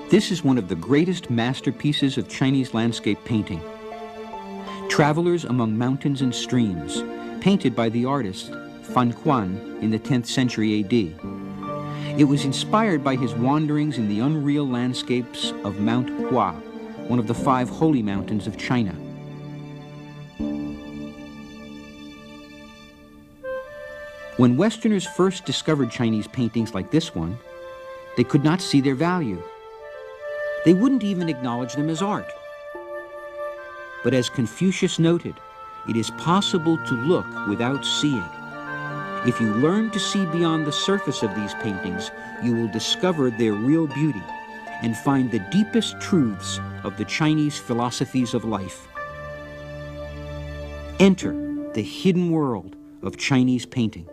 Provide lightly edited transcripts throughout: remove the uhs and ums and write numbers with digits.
This is one of the greatest masterpieces of Chinese landscape painting. Travelers among mountains and streams, painted by the artist Fan Quan in the 10th century A.D. It was inspired by his wanderings in the unreal landscapes of Mount Hua, one of the 5 holy mountains of China. When Westerners first discovered Chinese paintings like this one, they could not see their value. They wouldn't even acknowledge them as art. But as Confucius noted, it is possible to look without seeing. If you learn to see beyond the surface of these paintings, you will discover their real beauty and find the deepest truths of the Chinese philosophies of life. Enter the hidden world of Chinese painting.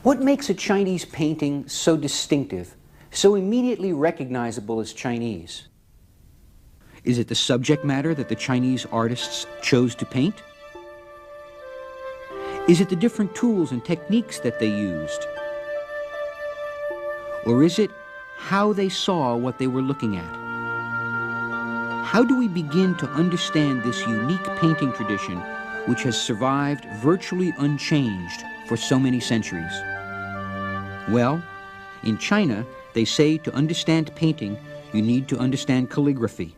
What makes a Chinese painting so distinctive, so immediately recognizable as Chinese? Is it the subject matter that the Chinese artists chose to paint? Is it the different tools and techniques that they used? Or is it how they saw what they were looking at? How do we begin to understand this unique painting tradition which has survived virtually unchanged for so many centuries? Well, in China, they say to understand painting, you need to understand calligraphy,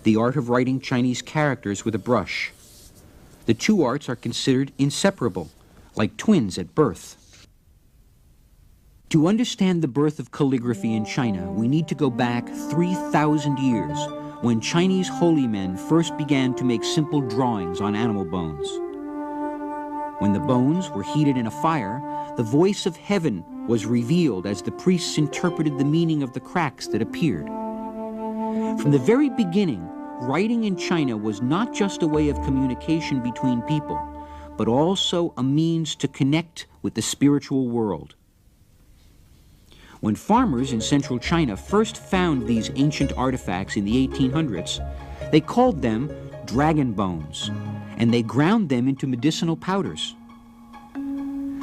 the art of writing Chinese characters with a brush. The 2 arts are considered inseparable, like twins at birth. To understand the birth of calligraphy in China, we need to go back 3,000 years, when Chinese holy men first began to make simple drawings on animal bones. When the bones were heated in a fire, the voice of heaven was revealed as the priests interpreted the meaning of the cracks that appeared. From the very beginning, writing in China was not just a way of communication between people, but also a means to connect with the spiritual world. When farmers in central China first found these ancient artifacts in the 1800s, they called them dragon bones, and they ground them into medicinal powders.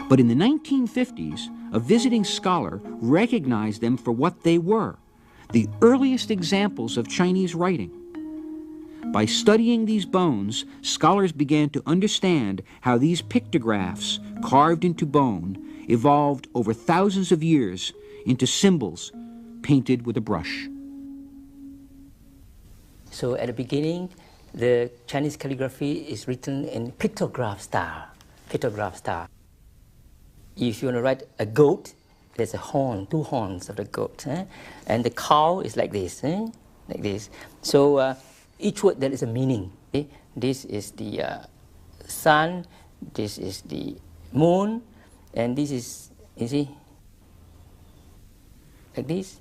But in the 1950s, a visiting scholar recognized them for what they were, the earliest examples of Chinese writing. By studying these bones, scholars began to understand how these pictographs, carved into bone, evolved over thousands of years into symbols painted with a brush. So at the beginning, the Chinese calligraphy is written in pictograph style. If you want to write a goat, there's a horn, 2 horns of the goat. And the cow is like this, like this. So each word there is a meaning. This is the sun, this is the moon, and this is, you see, like this.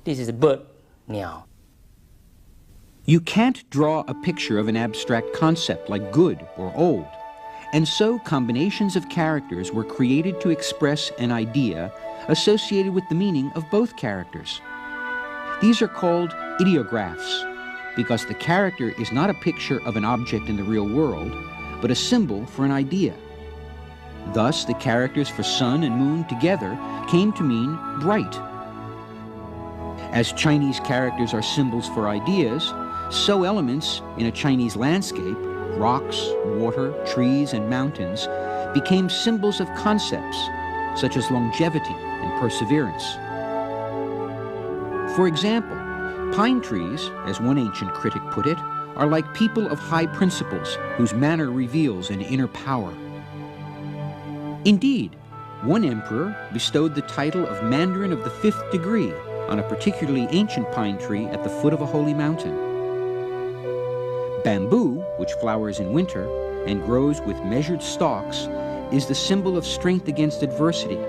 This is a bird, meow. You can't draw a picture of an abstract concept like good or old. And so combinations of characters were created to express an idea associated with the meaning of both characters. These are called ideographs, because the character is not a picture of an object in the real world, but a symbol for an idea. Thus, the characters for sun and moon together came to mean bright. As Chinese characters are symbols for ideas, so elements in a Chinese landscape, rocks, water, trees, and mountains, became symbols of concepts such as longevity and perseverance. For example, Pine trees, as one ancient critic put it, are like people of high principles whose manner reveals an inner power. Indeed, one emperor bestowed the title of Mandarin of the 5th degree on a particularly ancient pine tree at the foot of a holy mountain. Bamboo, which flowers in winter and grows with measured stalks, is the symbol of strength against adversity,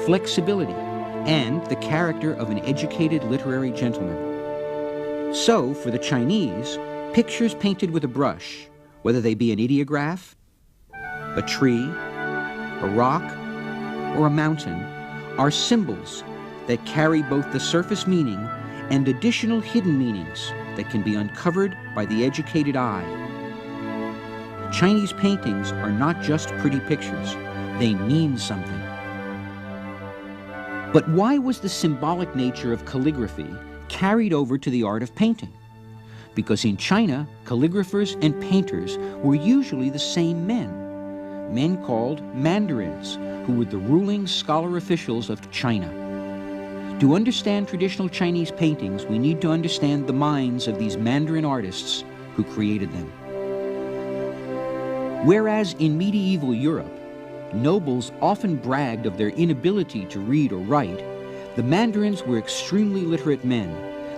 flexibility, and the character of an educated literary gentleman. So, for the Chinese, pictures painted with a brush, whether they be an ideograph, a tree, a rock, or a mountain, are symbols that carry both the surface meaning and additional hidden meanings that can be uncovered by the educated eye. Chinese paintings are not just pretty pictures, they mean something. But why was the symbolic nature of calligraphy carried over to the art of painting? Because in China, calligraphers and painters were usually the same men called mandarins, who were the ruling scholar officials of China. To understand traditional Chinese paintings, we need to understand the minds of these Mandarin artists who created them. Whereas in medieval Europe, nobles often bragged of their inability to read or write, the Mandarins were extremely literate men,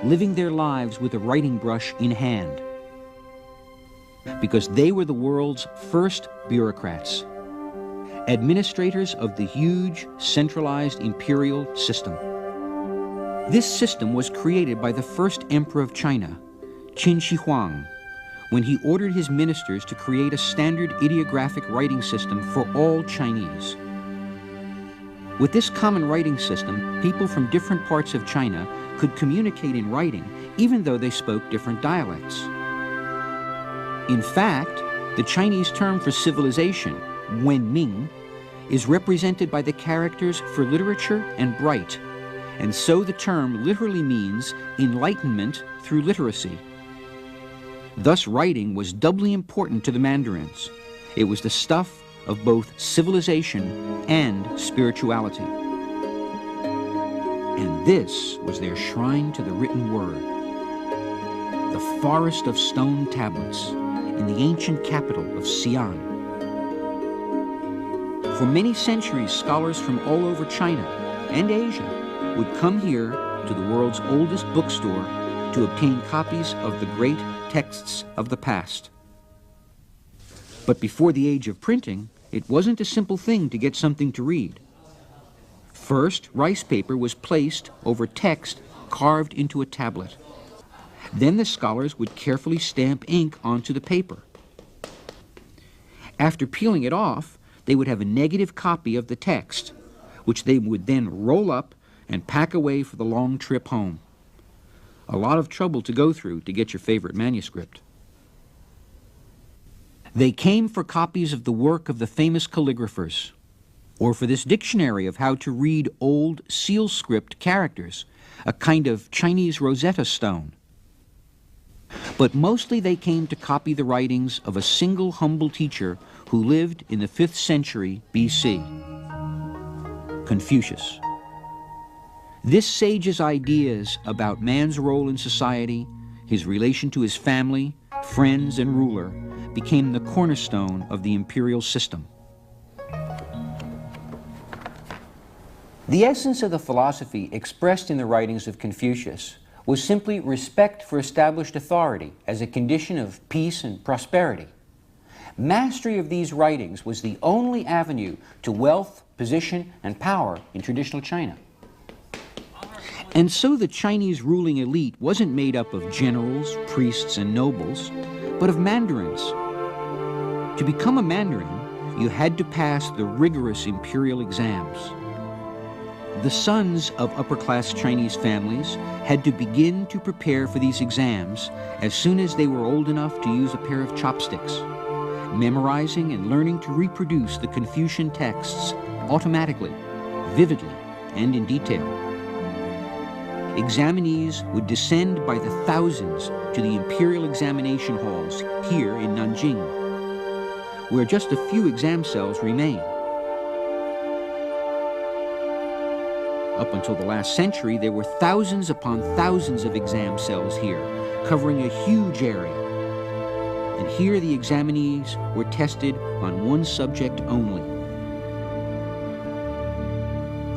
living their lives with a writing brush in hand. Because they were the world's first bureaucrats, administrators of the huge, centralized imperial system. This system was created by the first emperor of China, Qin Shi Huang, when he ordered his ministers to create a standard ideographic writing system for all Chinese. With this common writing system, people from different parts of China could communicate in writing, even though they spoke different dialects. In fact, the Chinese term for civilization, Wenming, is represented by the characters for literature and bright, and so the term literally means enlightenment through literacy. Thus, writing was doubly important to the Mandarins. It was the stuff of both civilization and spirituality. And this was their shrine to the written word, the forest of stone tablets in the ancient capital of Xi'an. For many centuries, scholars from all over China and Asia would come here to the world's oldest bookstore to obtain copies of the great texts of the past. But before the age of printing, it wasn't a simple thing to get something to read. First, rice paper was placed over text carved into a tablet. Then the scholars would carefully stamp ink onto the paper. After peeling it off, they would have a negative copy of the text, which they would then roll up and pack away for the long trip home. A lot of trouble to go through to get your favorite manuscript. They came for copies of the work of the famous calligraphers, or for this dictionary of how to read old seal script characters, a kind of Chinese Rosetta Stone. But mostly they came to copy the writings of a single humble teacher who lived in the 5th century BC, Confucius. This sage's ideas about man's role in society, his relation to his family, friends, and ruler became the cornerstone of the imperial system. The essence of the philosophy expressed in the writings of Confucius was simply respect for established authority as a condition of peace and prosperity. Mastery of these writings was the only avenue to wealth, position, and power in traditional China. And so the Chinese ruling elite wasn't made up of generals, priests, and nobles, but of mandarins. To become a mandarin, you had to pass the rigorous imperial exams. The sons of upper-class Chinese families had to begin to prepare for these exams as soon as they were old enough to use a pair of chopsticks, memorizing and learning to reproduce the Confucian texts automatically, vividly, and in detail. Examinees would descend by the thousands to the imperial examination halls here in Nanjing, where just a few exam cells remain. Up until the last century, there were thousands upon thousands of exam cells here, covering a huge area. And here the examinees were tested on one subject only.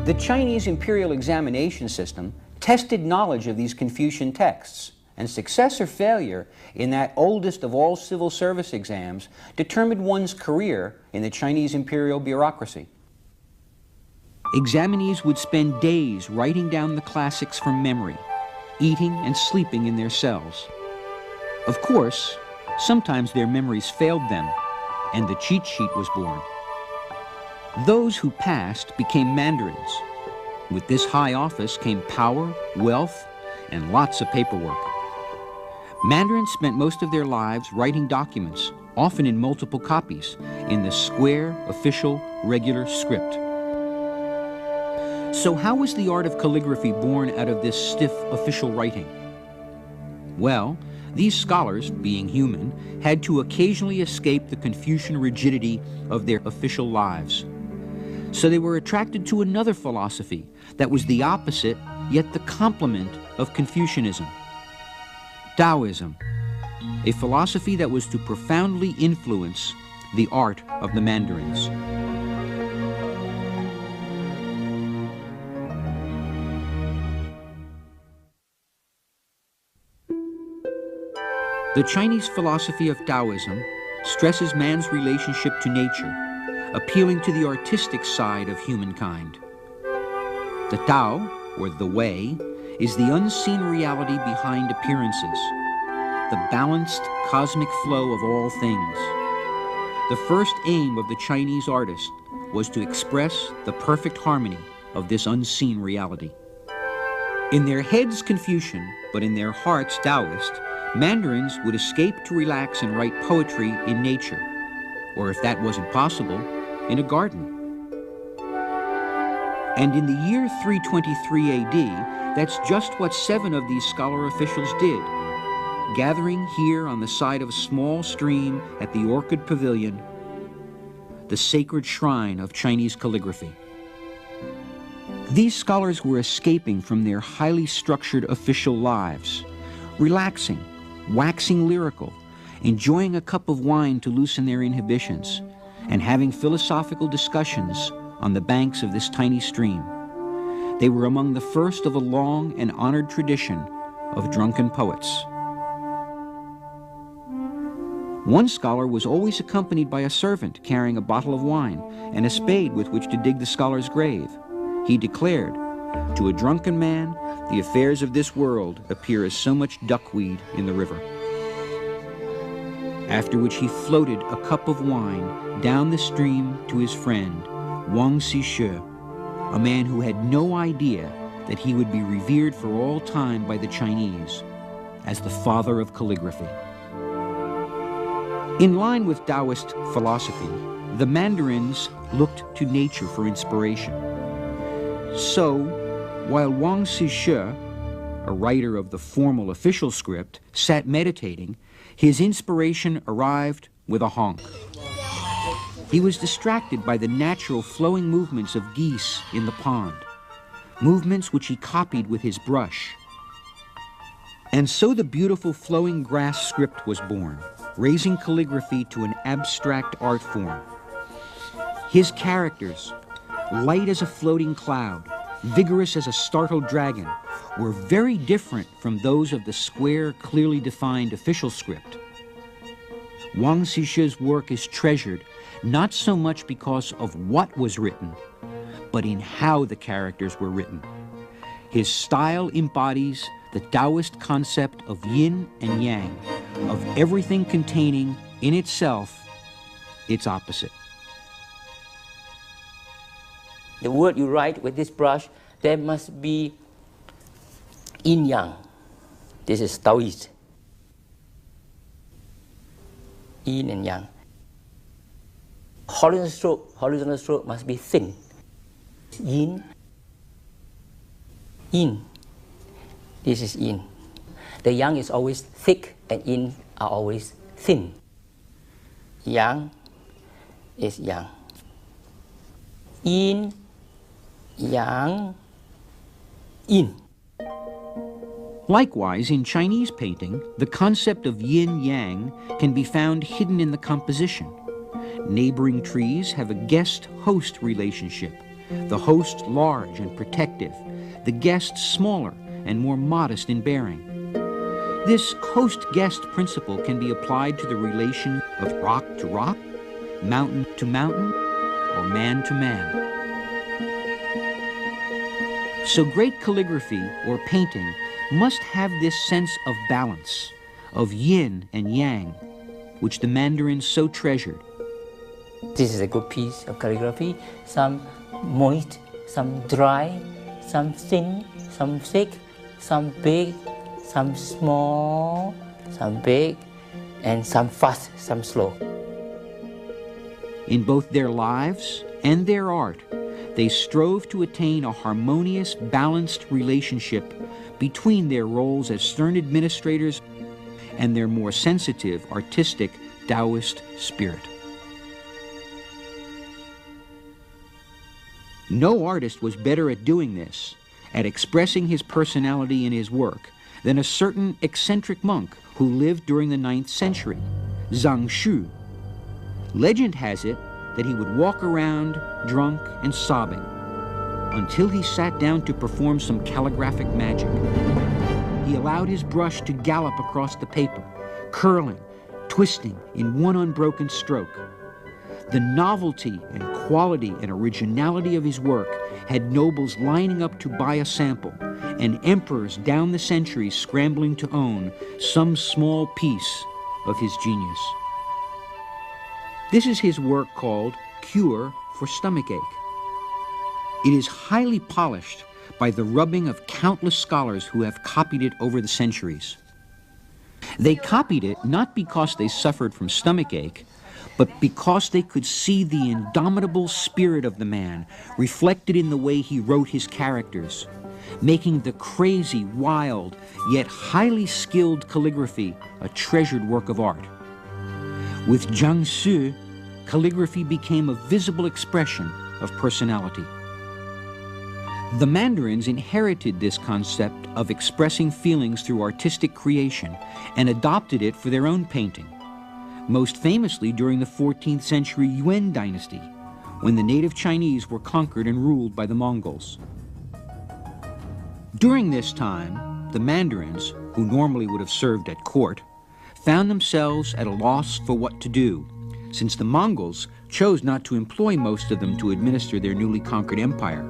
The Chinese imperial examination system tested knowledge of these Confucian texts, and success or failure in that oldest of all civil service exams determined one's career in the Chinese imperial bureaucracy. Examinees would spend days writing down the classics from memory, eating and sleeping in their cells. Of course, sometimes their memories failed them, and the cheat sheet was born. Those who passed became mandarins. With this high office came power, wealth, and lots of paperwork. Mandarins spent most of their lives writing documents, often in multiple copies, in the square, official, regular script. So how was the art of calligraphy born out of this stiff official writing? Well, these scholars, being human, had to occasionally escape the Confucian rigidity of their official lives. So they were attracted to another philosophy that was the opposite, yet the complement of Confucianism. Taoism, a philosophy that was to profoundly influence the art of the mandarins. The Chinese philosophy of Taoism stresses man's relationship to nature, appealing to the artistic side of humankind. The Tao, or the Way, is the unseen reality behind appearances, the balanced cosmic flow of all things. The first aim of the Chinese artist was to express the perfect harmony of this unseen reality. In their heads Confucian, but in their hearts Taoist, mandarins would escape to relax and write poetry in nature, or if that wasn't possible, in a garden. And in the year 323 AD, that's just what 7 of these scholar officials did, gathering here on the side of a small stream at the Orchid Pavilion, the sacred shrine of Chinese calligraphy. These scholars were escaping from their highly structured official lives, relaxing, waxing lyrical, enjoying a cup of wine to loosen their inhibitions, and having philosophical discussions on the banks of this tiny stream. They were among the first of a long and honored tradition of drunken poets. One scholar was always accompanied by a servant carrying a bottle of wine and a spade with which to dig the scholar's grave. He declared, "To a drunken man, the affairs of this world appear as so much duckweed in the river." After which he floated a cup of wine down the stream to his friend, Wang Xishe, a man who had no idea that he would be revered for all time by the Chinese as the father of calligraphy. In line with Taoist philosophy, the mandarins looked to nature for inspiration. So, while Wang Xishe, a writer of the formal official script, sat meditating, his inspiration arrived with a honk. He was distracted by the natural flowing movements of geese in the pond, movements which he copied with his brush. And so the beautiful flowing grass script was born, raising calligraphy to an abstract art form. His characters, light as a floating cloud, vigorous as a startled dragon, were very different from those of the square, clearly defined official script. Wang Xishe's work is treasured not so much because of what was written, but in how the characters were written. His style embodies the Taoist concept of yin and yang, of everything containing in itself its opposite. The word you write with this brush, there must be yin-yang. This is Taoist. Yin and yang. Horizontal stroke must be thin. Yin. Yin. This is yin. The yang is always thick and yin are always thin. Yang is yang. Yin, yang, yin. Likewise, in Chinese painting, the concept of yin-yang can be found hidden in the composition. Neighboring trees have a guest-host relationship, the host large and protective, the guest smaller and more modest in bearing. This host-guest principle can be applied to the relation of rock to rock, mountain to mountain, or man to man. So great calligraphy or painting must have this sense of balance, of yin and yang, which the Mandarins so treasured. This is a good piece of calligraphy. Some moist, some dry, some thin, some thick, some big, some small, some big, and some fast, some slow. In both their lives and their art, they strove to attain a harmonious, balanced relationship between their roles as stern administrators and their more sensitive, artistic, Taoist spirit. No artist was better at doing this, at expressing his personality in his work, than a certain eccentric monk who lived during the 9th century, Zhang Xu. Legend has it that he would walk around drunk and sobbing until he sat down to perform some calligraphic magic. He allowed his brush to gallop across the paper, curling, twisting in one unbroken stroke. The novelty and quality and originality of his work had nobles lining up to buy a sample, and emperors down the centuries scrambling to own some small piece of his genius. This is his work called Cure for Stomachache. It is highly polished by the rubbing of countless scholars who have copied it over the centuries. They copied it not because they suffered from stomachache, but because they could see the indomitable spirit of the man reflected in the way he wrote his characters, making the crazy, wild, yet highly skilled calligraphy a treasured work of art. With Zhang Xu, calligraphy became a visible expression of personality. The Mandarins inherited this concept of expressing feelings through artistic creation and adopted it for their own painting, most famously during the 14th century Yuan dynasty, when the native Chinese were conquered and ruled by the Mongols. During this time, the Mandarins, who normally would have served at court, found themselves at a loss for what to do, since the Mongols chose not to employ most of them to administer their newly conquered empire.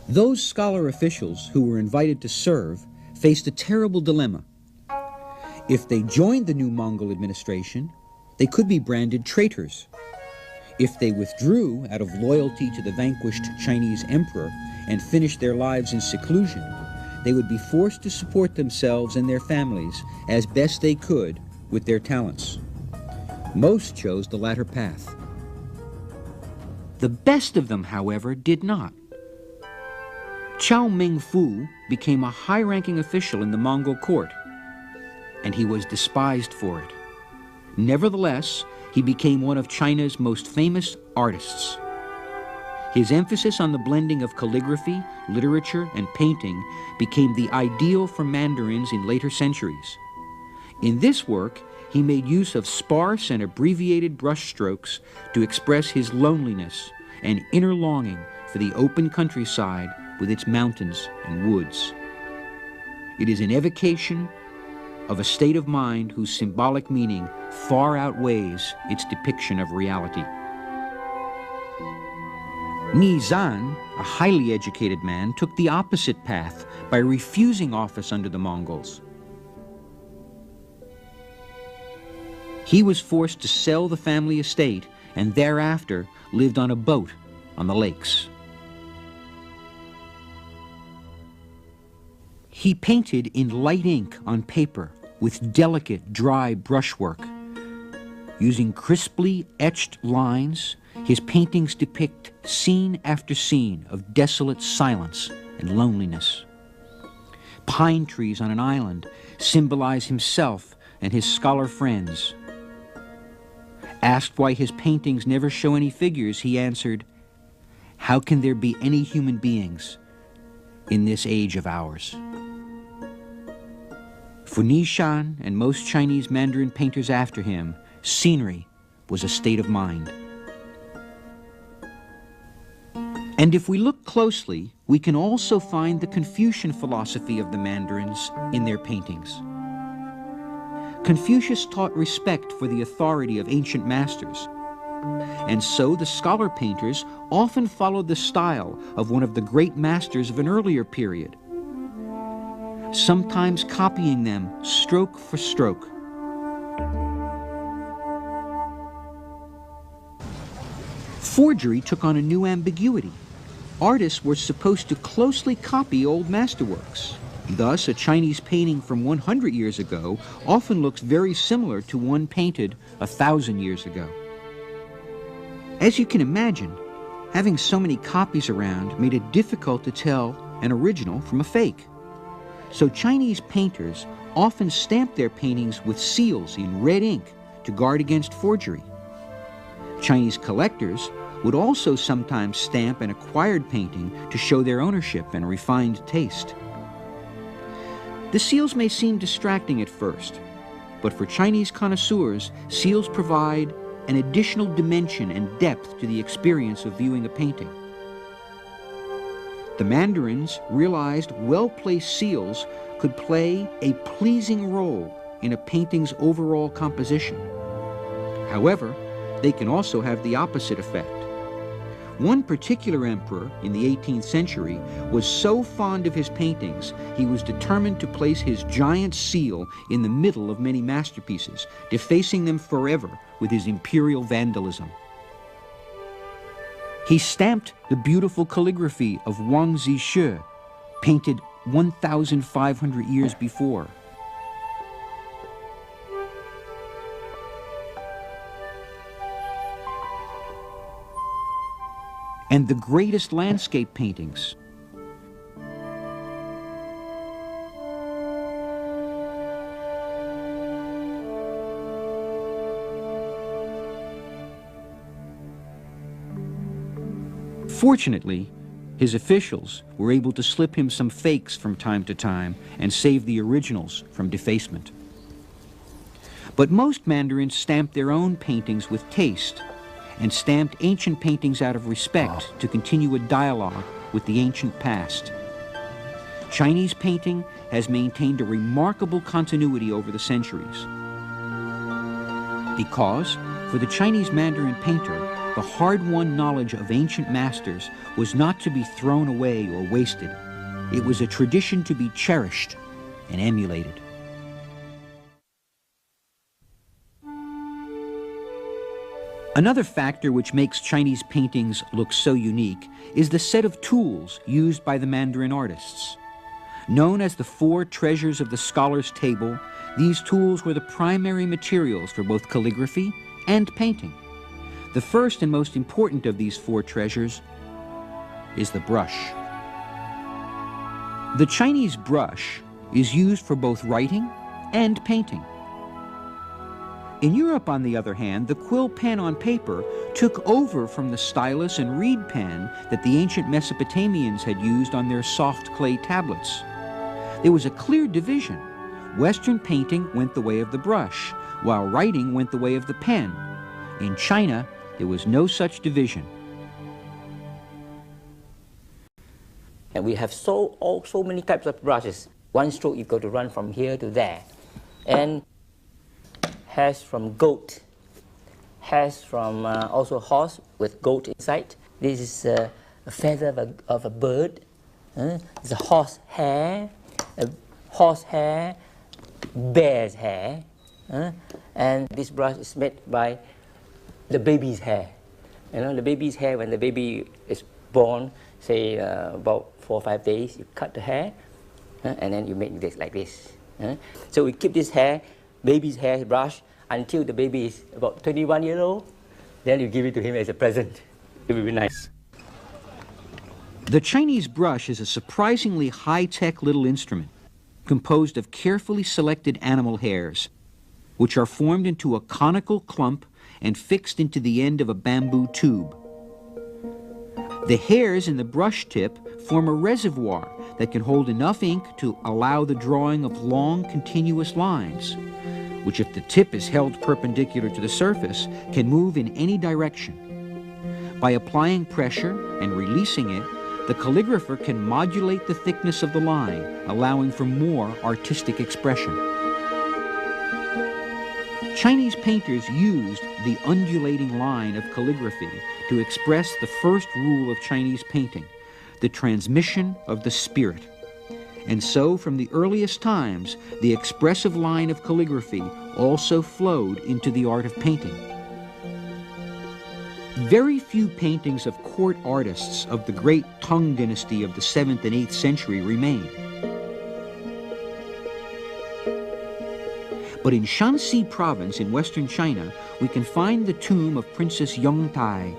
Those scholar officials who were invited to serve faced a terrible dilemma. If they joined the new Mongol administration, they could be branded traitors. If they withdrew out of loyalty to the vanquished Chinese emperor and finished their lives in seclusion, they would be forced to support themselves and their families as best they could with their talents. Most chose the latter path. The best of them, however, did not. Chao Mingfu became a high-ranking official in the Mongol court, and he was despised for it. Nevertheless, he became one of China's most famous artists. His emphasis on the blending of calligraphy, literature, and painting became the ideal for Mandarins in later centuries. In this work, he made use of sparse and abbreviated brushstrokes to express his loneliness and inner longing for the open countryside with its mountains and woods. It is an evocation of a state of mind whose symbolic meaning far outweighs its depiction of reality. Ni Zan, a highly educated man, took the opposite path by refusing office under the Mongols. He was forced to sell the family estate and thereafter lived on a boat on the lakes. He painted in light ink on paper with delicate, dry brushwork. Using crisply etched lines, his paintings depict scene after scene of desolate silence and loneliness. Pine trees on an island symbolize himself and his scholar friends. Asked why his paintings never show any figures, he answered, "How can there be any human beings? in this age of ours. For Nishan and most Chinese Mandarin painters after him, scenery was a state of mind. And if we look closely, we can also find the Confucian philosophy of the Mandarins in their paintings. Confucius taught respect for the authority of ancient masters, and so the scholar painters often followed the style of one of the great masters of an earlier period, sometimes copying them stroke for stroke. Forgery took on a new ambiguity. Artists were supposed to closely copy old masterworks. Thus, a Chinese painting from 100 years ago often looks very similar to one painted 1,000 years ago. As you can imagine, having so many copies around made it difficult to tell an original from a fake. So Chinese painters often stamped their paintings with seals in red ink to guard against forgery. Chinese collectors would also sometimes stamp an acquired painting to show their ownership and refined taste. The seals may seem distracting at first, but for Chinese connoisseurs, seals provide an additional dimension and depth to the experience of viewing a painting. The Mandarins realized well-placed seals could play a pleasing role in a painting's overall composition. However, they can also have the opposite effect. One particular emperor in the 18th century was so fond of his paintings, he was determined to place his giant seal in the middle of many masterpieces, defacing them forever with his imperial vandalism. He stamped the beautiful calligraphy of Wang Zixue, painted 1,500 years before. And the greatest landscape paintings. Fortunately, his officials were able to slip him some fakes from time to time and save the originals from defacement. But most Mandarins stamped their own paintings with taste, and stamped ancient paintings out of respect to continue a dialogue with the ancient past. Chinese painting has maintained a remarkable continuity over the centuries, because for the Chinese Mandarin painter, the hard-won knowledge of ancient masters was not to be thrown away or wasted. It was a tradition to be cherished and emulated. Another factor which makes Chinese paintings look so unique is the set of tools used by the Mandarin artists. Known as the 4 treasures of the scholar's table, these tools were the primary materials for both calligraphy and painting. The first and most important of these 4 treasures is the brush. The Chinese brush is used for both writing and painting. In Europe, on the other hand, the quill pen on paper took over from the stylus and reed pen that the ancient Mesopotamians had used on their soft clay tablets. There was a clear division. Western painting went the way of the brush, while writing went the way of the pen. In China, there was no such division. And we have so many types of brushes. One stroke, you've got to run from here to there. And hairs from goat, hairs from also horse with goat inside. This is a feather of a bird. It's a horse hair, bear's hair. And this brush is made by the baby's hair. You know, the baby's hair, when the baby is born, say about 4 or 5 days, you cut the hair, and then you make this like this. So we keep this hair, baby's hair brush, until the baby is about 21 years old. Then you give it to him as a present. It will be nice. The Chinese brush is a surprisingly high-tech little instrument composed of carefully selected animal hairs, which are formed into a conical clump and fixed into the end of a bamboo tube. The hairs in the brush tip form a reservoir that can hold enough ink to allow the drawing of long, continuous lines, which, if the tip is held perpendicular to the surface, can move in any direction. By applying pressure and releasing it, the calligrapher can modulate the thickness of the line, allowing for more artistic expression. Chinese painters used the undulating line of calligraphy to express the first rule of Chinese painting, the transmission of the spirit. And so, from the earliest times, the expressive line of calligraphy also flowed into the art of painting. Very few paintings of court artists of the great Tang dynasty of the 7th and 8th century remain. But in Shanxi province in western China, we can find the tomb of Princess Yongtai,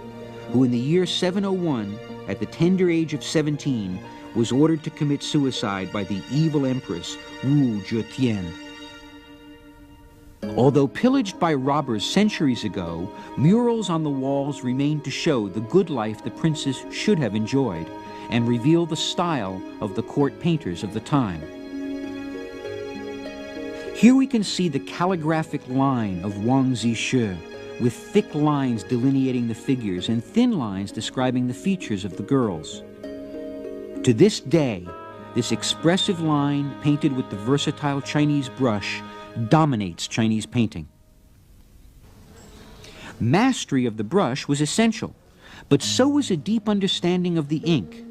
who in the year 701, at the tender age of 17, was ordered to commit suicide by the evil empress Wu Zetian. Although pillaged by robbers centuries ago, murals on the walls remain to show the good life the princess should have enjoyed and reveal the style of the court painters of the time. Here we can see the calligraphic line of Wang Zixue, with thick lines delineating the figures and thin lines describing the features of the girls. To this day, this expressive line, painted with the versatile Chinese brush, dominates Chinese painting. Mastery of the brush was essential, but so was a deep understanding of the ink.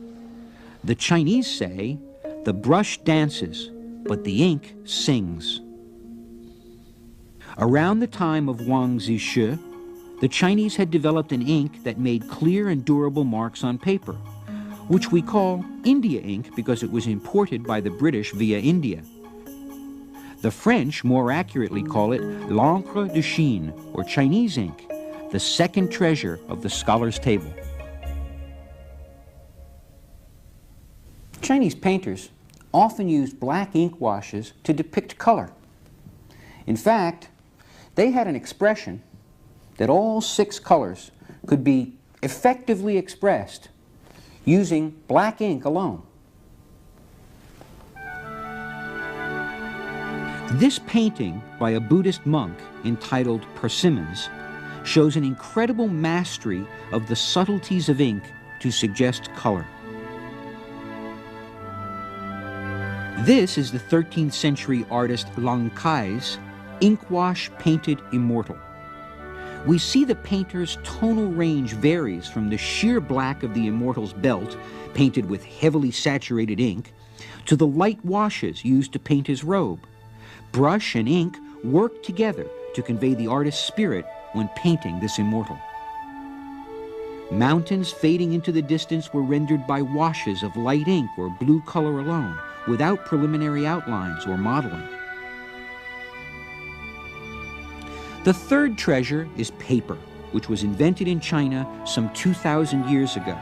The Chinese say, "The brush dances, but the ink sings." Around the time of Wang Zixue, the Chinese had developed an ink that made clear and durable marks on paper, which we call India ink because it was imported by the British via India. The French more accurately call it l'encre de Chine, or Chinese ink, the second treasure of the scholar's table. Chinese painters often used black ink washes to depict color. In fact, they had an expression that all 6 colors could be effectively expressed using black ink alone. This painting by a Buddhist monk entitled Persimmons shows an incredible mastery of the subtleties of ink to suggest color. This is the 13th century artist Lang Kai's Inkwash Painted Immortal. We see the painter's tonal range varies from the sheer black of the immortal's belt, painted with heavily saturated ink, to the light washes used to paint his robe. Brush and ink work together to convey the artist's spirit when painting this immortal. Mountains fading into the distance were rendered by washes of light ink or blue color alone, without preliminary outlines or modeling. The third treasure is paper, which was invented in China some 2,000 years ago.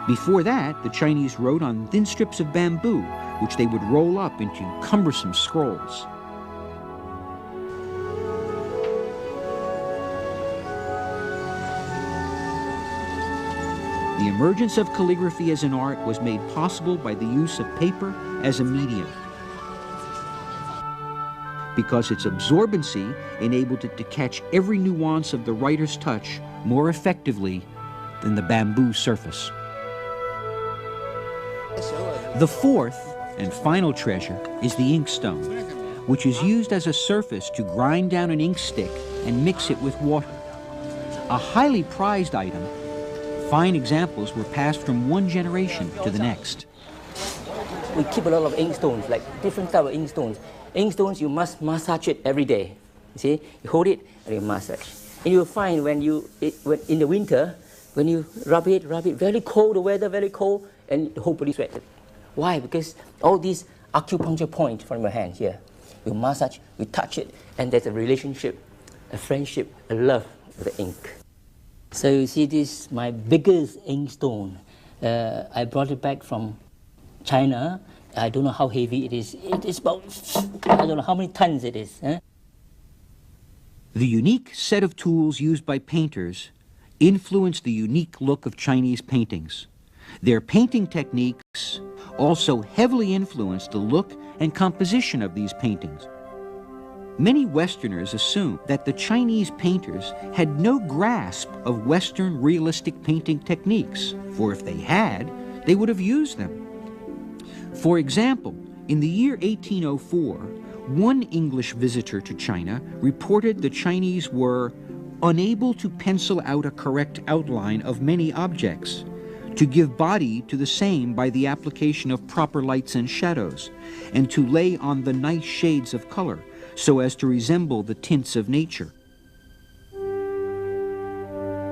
Before that, the Chinese wrote on thin strips of bamboo, which they would roll up into cumbersome scrolls. The emergence of calligraphy as an art was made possible by the use of paper as a medium, because its absorbency enabled it to catch every nuance of the writer's touch more effectively than the bamboo surface. The fourth and final treasure is the inkstone, which is used as a surface to grind down an ink stick and mix it with water. A highly prized item, fine examples were passed from one generation to the next. We keep a lot of inkstones, like different type of inkstones. Inkstones, you must massage it every day. You see, you hold it and you massage. And you'll find when in the winter, when you rub it, very cold, the weather very cold, and the whole body sweated. Why? Because all these acupuncture points from your hand here, you massage, you touch it, and there's a relationship, a friendship, a love with the ink. So you see this, my biggest inkstone. I brought it back from China. I don't know how heavy it is. It is about, I don't know how many tons it is. The unique set of tools used by painters influenced the unique look of Chinese paintings. Their painting techniques also heavily influenced the look and composition of these paintings. Many Westerners assume that the Chinese painters had no grasp of Western realistic painting techniques, for if they had, they would have used them. For example, in the year 1804, one English visitor to China reported the Chinese were unable to pencil out a correct outline of many objects, to give body to the same by the application of proper lights and shadows, and to lay on the nice shades of color, so as to resemble the tints of nature.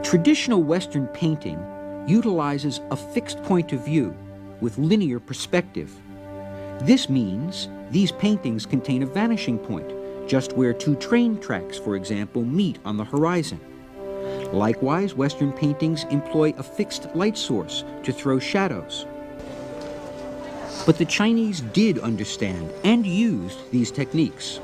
Traditional Western painting utilizes a fixed point of view with linear perspective. This means these paintings contain a vanishing point, just where two train tracks, for example, meet on the horizon. Likewise, Western paintings employ a fixed light source to throw shadows. But the Chinese did understand and used these techniques.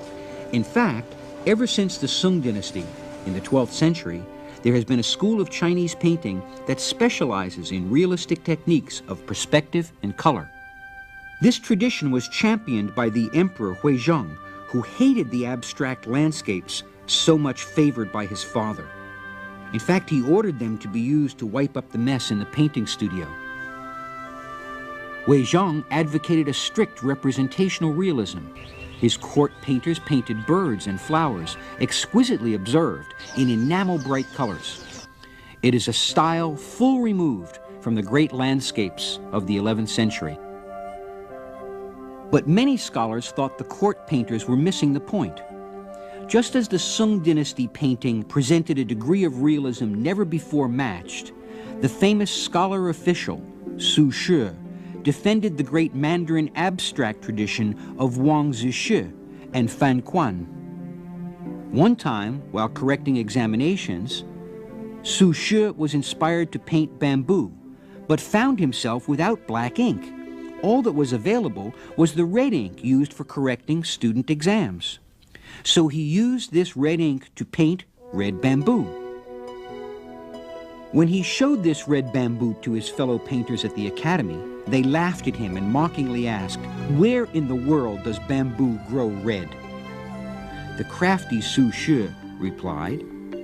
In fact, ever since the Sung dynasty in the 12th century, there has been a school of Chinese painting that specializes in realistic techniques of perspective and color. This tradition was championed by the Emperor Huizong, who hated the abstract landscapes so much favored by his father. In fact, he ordered them to be used to wipe up the mess in the painting studio. Huizong advocated a strict representational realism. His court painters painted birds and flowers, exquisitely observed in enamel-bright colors. It is a style full removed from the great landscapes of the 11th century. But many scholars thought the court painters were missing the point. Just as the Sung dynasty painting presented a degree of realism never before matched, the famous scholar official, Su Shi, defended the great Mandarin abstract tradition of Wang Zixi and Fan Quan. One time, while correcting examinations, Su Shi was inspired to paint bamboo, but found himself without black ink. All that was available was the red ink used for correcting student exams. So he used this red ink to paint red bamboo. When he showed this red bamboo to his fellow painters at the academy, they laughed at him and mockingly asked, "Where in the world does bamboo grow red?" The crafty Su Shi replied,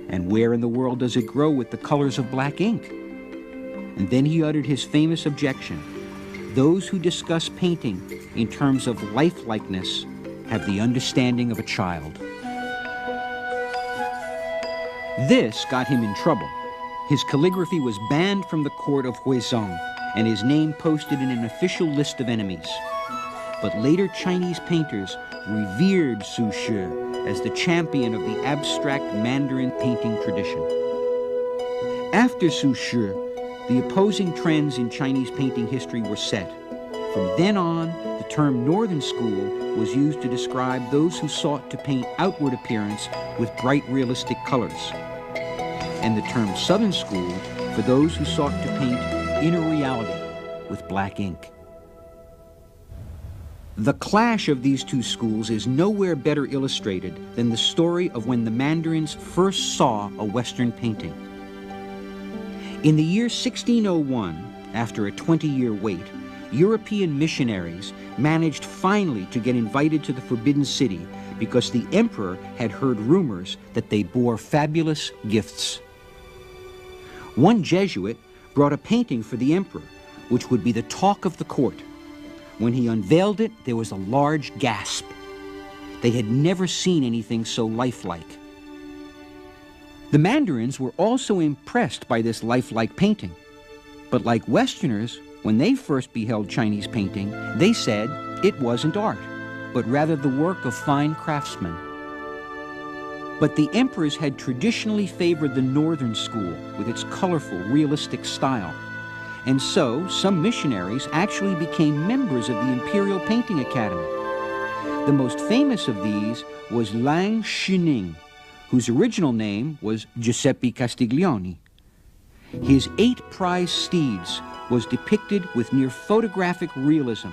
"And where in the world does it grow with the colors of black ink?" And then he uttered his famous objection: "Those who discuss painting in terms of lifelikeness have the understanding of a child." This got him in trouble. His calligraphy was banned from the court of Huizong, and his name posted in an official list of enemies. But later Chinese painters revered Su Shi as the champion of the abstract Mandarin painting tradition. After Su Shi, the opposing trends in Chinese painting history were set. From then on, the term Northern School was used to describe those who sought to paint outward appearance with bright realistic colors, and the term Southern School for those who sought to paint inner reality with black ink. The clash of these two schools is nowhere better illustrated than the story of when the Mandarins first saw a Western painting. In the year 1601, after a 20-year wait, European missionaries managed finally to get invited to the Forbidden City because the emperor had heard rumors that they bore fabulous gifts. One Jesuit brought a painting for the emperor, which would be the talk of the court. When he unveiled it, there was a large gasp. They had never seen anything so lifelike. The Mandarins were also impressed by this lifelike painting. But like Westerners, when they first beheld Chinese painting, they said it wasn't art, but rather the work of fine craftsmen. But the emperors had traditionally favored the Northern School with its colorful, realistic style. And so, some missionaries actually became members of the Imperial Painting Academy. The most famous of these was Lang Shining, whose original name was Giuseppe Castiglione. His 8 prize steeds was depicted with near photographic realism,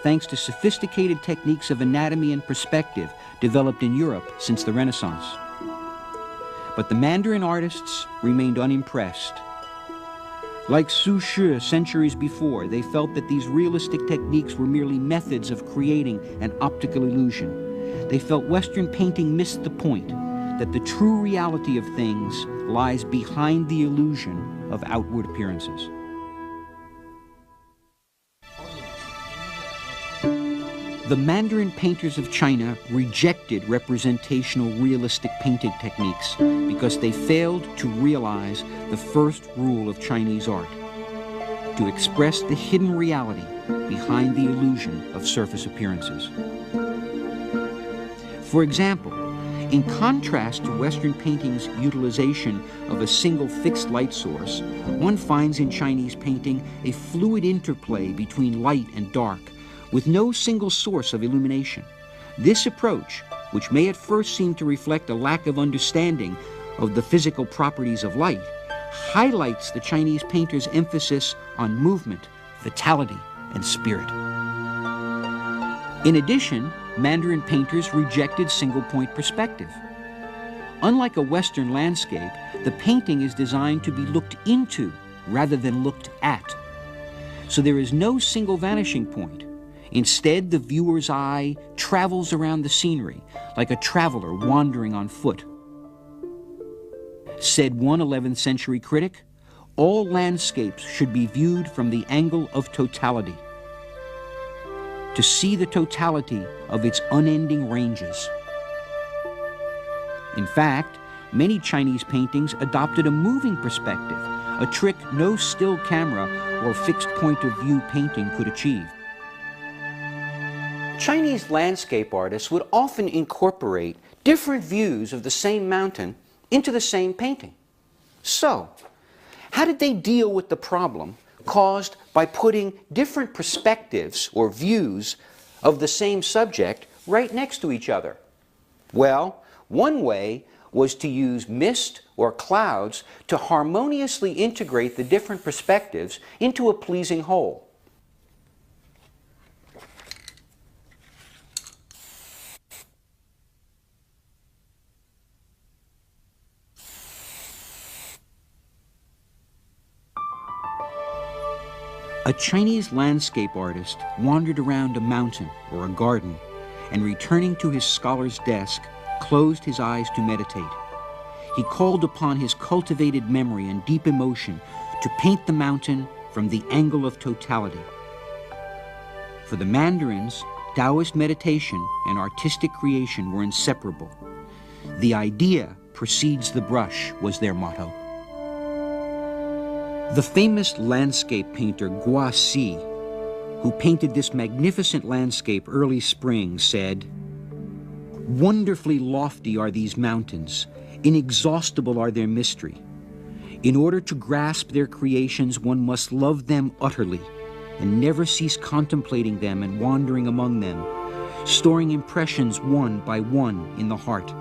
thanks to sophisticated techniques of anatomy and perspective developed in Europe since the Renaissance. But the Mandarin artists remained unimpressed. Like Su Shi centuries before, they felt that these realistic techniques were merely methods of creating an optical illusion. They felt Western painting missed the point, that the true reality of things lies behind the illusion of outward appearances. The Mandarin painters of China rejected representational realistic painting techniques because they failed to realize the first rule of Chinese art: to express the hidden reality behind the illusion of surface appearances. For example, in contrast to Western painting's utilization of a single fixed light source, one finds in Chinese painting a fluid interplay between light and dark, with no single source of illumination. This approach, which may at first seem to reflect a lack of understanding of the physical properties of light, highlights the Chinese painter's emphasis on movement, vitality, and spirit. In addition, Mandarin painters rejected single-point perspective. Unlike a Western landscape, the painting is designed to be looked into rather than looked at. So there is no single vanishing point. Instead, the viewer's eye travels around the scenery like a traveler wandering on foot. Said one 11th century critic, all landscapes should be viewed from the angle of totality, to see the totality of its unending ranges. In fact, many Chinese paintings adopted a moving perspective, a trick no still camera or fixed point of view painting could achieve. Chinese landscape artists would often incorporate different views of the same mountain into the same painting. So, how did they deal with the problem caused by putting different perspectives or views of the same subject right next to each other? Well, one way was to use mist or clouds to harmoniously integrate the different perspectives into a pleasing whole. A Chinese landscape artist wandered around a mountain or a garden, and returning to his scholar's desk, closed his eyes to meditate. He called upon his cultivated memory and deep emotion to paint the mountain from the angle of totality. For the Mandarins, Taoist meditation and artistic creation were inseparable. The idea precedes the brush was their motto. The famous landscape painter Guo Si, who painted this magnificent landscape early spring, said, "Wonderfully lofty are these mountains, inexhaustible are their mystery. In order to grasp their creations, one must love them utterly and never cease contemplating them and wandering among them, storing impressions one by one in the heart.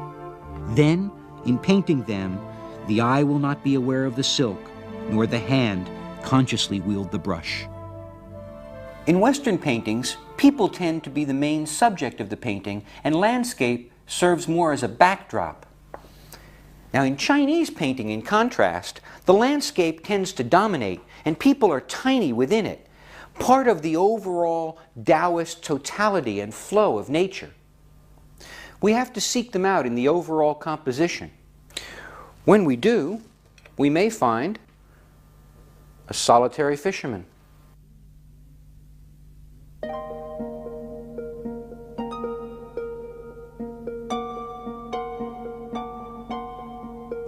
Then, in painting them, the eye will not be aware of the silk, nor the hand consciously wield the brush." In Western paintings, people tend to be the main subject of the painting, and landscape serves more as a backdrop. Now, in Chinese painting, in contrast, the landscape tends to dominate, and people are tiny within it, part of the overall Taoist totality and flow of nature. We have to seek them out in the overall composition. When we do, we may find a solitary fisherman,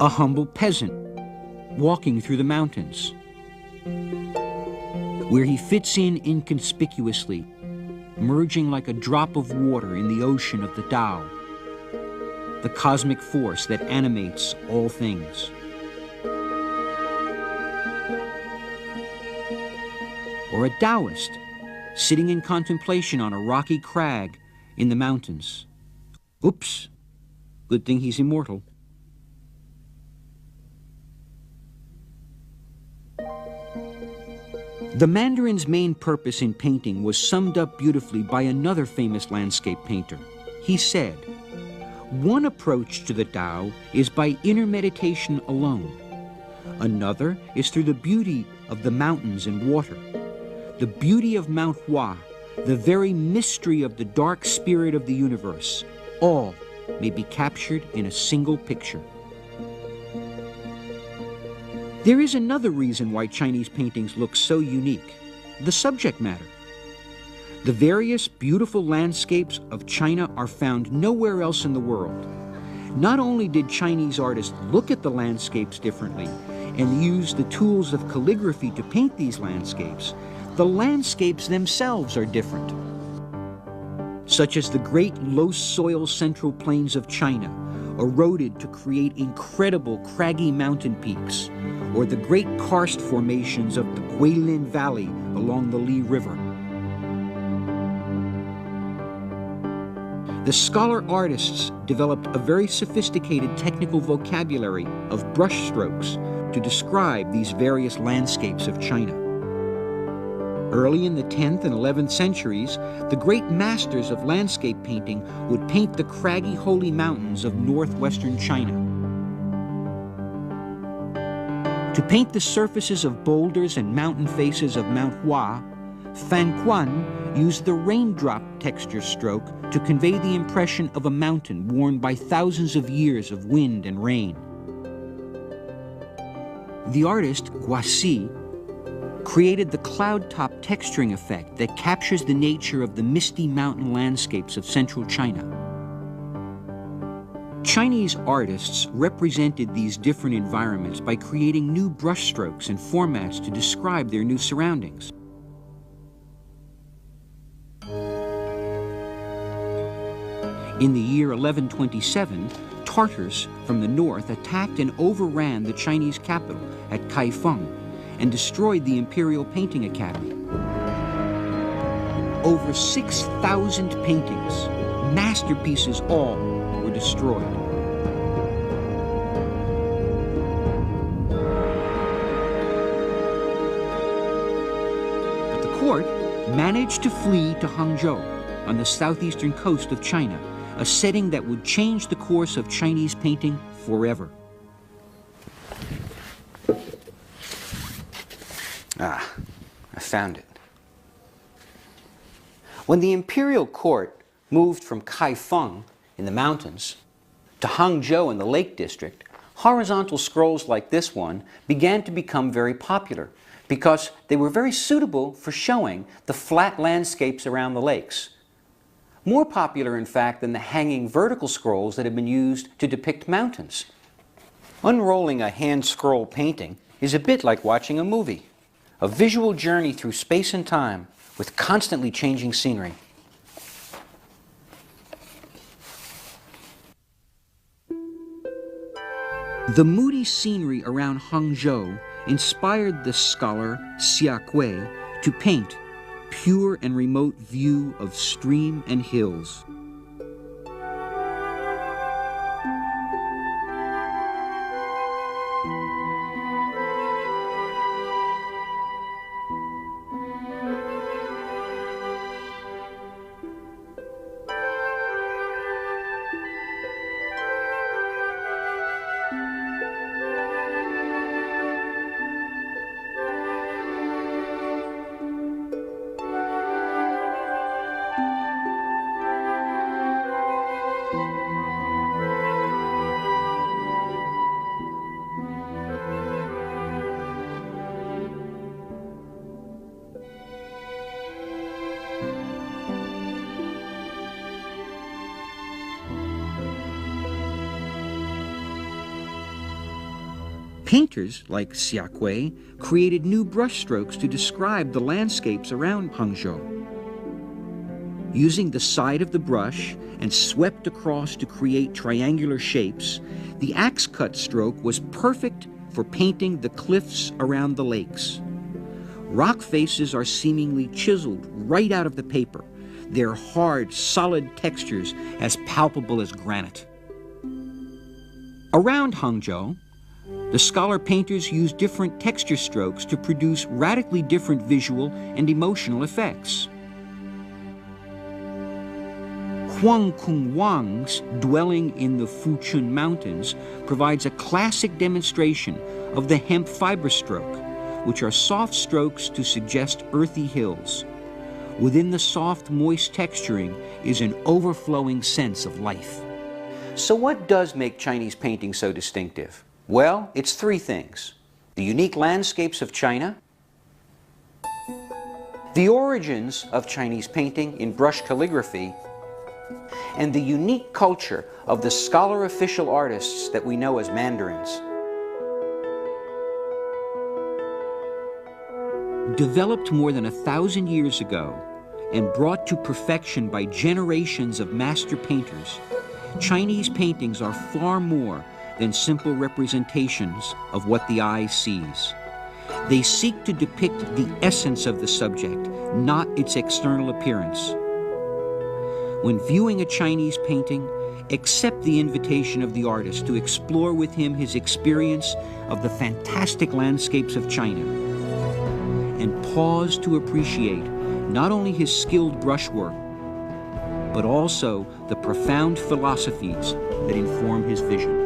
a humble peasant walking through the mountains, where he fits in inconspicuously, merging like a drop of water in the ocean of the Tao, the cosmic force that animates all things. Or a Taoist sitting in contemplation on a rocky crag in the mountains. Oops, good thing he's immortal. The Mandarin's main purpose in painting was summed up beautifully by another famous landscape painter. He said, One approach to the Tao is by inner meditation alone. Another is through the beauty of the mountains and water. The beauty of Mount Hua, the very mystery of the dark spirit of the universe, all may be captured in a single picture. There is another reason why Chinese paintings look so unique: the subject matter. The various beautiful landscapes of China are found nowhere else in the world. Not only did Chinese artists look at the landscapes differently and use the tools of calligraphy to paint these landscapes, the landscapes themselves are different. Such as the great low-soil central plains of China, eroded to create incredible craggy mountain peaks, or the great karst formations of the Guilin Valley along the Li River. The scholar artists developed a very sophisticated technical vocabulary of brushstrokes to describe these various landscapes of China. Early in the 10th and 11th centuries, the great masters of landscape painting would paint the craggy holy mountains of northwestern China. To paint the surfaces of boulders and mountain faces of Mount Hua, Fan Quan used the raindrop texture stroke to convey the impression of a mountain worn by thousands of years of wind and rain. The artist Guaxi created the cloud-top texturing effect that captures the nature of the misty mountain landscapes of central China. Chinese artists represented these different environments by creating new brushstrokes and formats to describe their new surroundings. In the year 1127, Tartars from the north attacked and overran the Chinese capital at Kaifeng and destroyed the Imperial Painting Academy. Over 6,000 paintings, masterpieces all, were destroyed. But the court managed to flee to Hangzhou on the southeastern coast of China, a setting that would change the course of Chinese painting forever. Ah, I found it. When the imperial court moved from Kaifeng in the mountains to Hangzhou in the Lake District, horizontal scrolls like this one began to become very popular because they were very suitable for showing the flat landscapes around the lakes. More popular, in fact, than the hanging vertical scrolls that have been used to depict mountains. Unrolling a hand scroll painting is a bit like watching a movie, a visual journey through space and time with constantly changing scenery. The moody scenery around Hangzhou inspired the scholar Xia Kui to paint pure and remote view of stream and hills. Painters like Xia Kui created new brushstrokes to describe the landscapes around Hangzhou. Using the side of the brush and swept across to create triangular shapes, the axe-cut stroke was perfect for painting the cliffs around the lakes. Rock faces are seemingly chiseled right out of the paper, their hard, solid textures as palpable as granite. Around Hangzhou, the scholar painters use different texture strokes to produce radically different visual and emotional effects. Huang Kung Wang's Dwelling in the Fuchun Mountains provides a classic demonstration of the hemp fiber stroke, which are soft strokes to suggest earthy hills. Within the soft, moist texturing is an overflowing sense of life. So what does make Chinese painting so distinctive? Well, it's three things: the unique landscapes of China, the origins of Chinese painting in brush calligraphy, and the unique culture of the scholar official artists that we know as mandarins. Developed more than 1,000 years ago and brought to perfection by generations of master painters, Chinese paintings are far more than simple representations of what the eye sees. They seek to depict the essence of the subject, not its external appearance. When viewing a Chinese painting, accept the invitation of the artist to explore with him his experience of the fantastic landscapes of China, and pause to appreciate not only his skilled brushwork, but also the profound philosophies that inform his vision.